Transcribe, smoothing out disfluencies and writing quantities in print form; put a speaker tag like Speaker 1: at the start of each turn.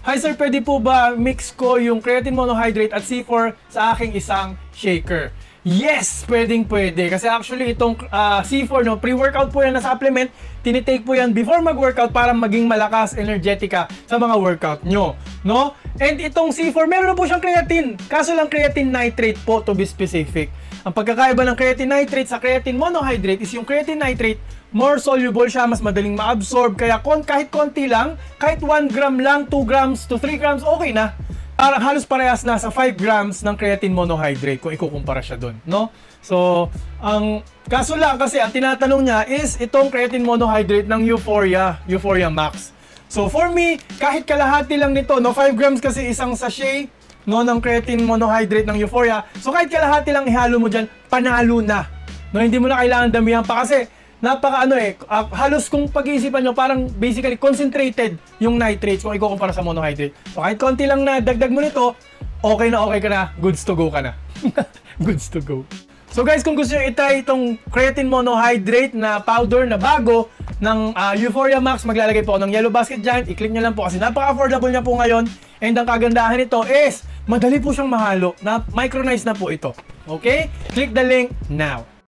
Speaker 1: Hi sir, pwede po ba mix ko yung creatine monohydrate at C4 sa aking isang shaker? Yes, pwede. Kasi actually itong C4, no, pre-workout po yan na supplement, tinitake po yan before mag-workout para maging malakas, energetic ka sa mga workout nyo, no? And itong C4, meron na po siyang creatine. Kaso lang creatine nitrate po, to be specific. Ang pagkakaiba ng creatine nitrate sa creatine monohydrate is yung creatine nitrate, more soluble siya, mas madaling ma-absorb. Kaya kahit konti lang, kahit 1 gram lang, 2 grams to 3 grams, okay na. Parang halos parehas na sa 5 grams ng creatine monohydrate kung ikukumpara siya doon, no? So, ang kaso lang kasi ang tinatanong niya is itong creatine monohydrate ng Euphoria Max. So, for me, kahit kalahati lang nito, no, 5 grams kasi isang sachet, no, ng creatine monohydrate ng Euphoria. So, kahit kalahati lang ihalo mo dyan, panalo na. No, hindi mo na kailangan damihan pa kasi halos kung pag-iisipan nyo, parang basically concentrated yung nitrates kung ikukumpara sa monohydrate. So kahit konti lang na dagdag mo nito, okay ka na, goods to go ka na. Goods to go. So guys, kung gusto nyo itry itong creatine monohydrate na powder na bago ng Euphoria Max, maglalagay po ako ng yellow basket dyan. I-click nyo lang po kasi napaka-affordable niya po ngayon. And ang kagandahan nito is, madali po siyang mahalo. Micronized na po ito. Okay? Click the link now.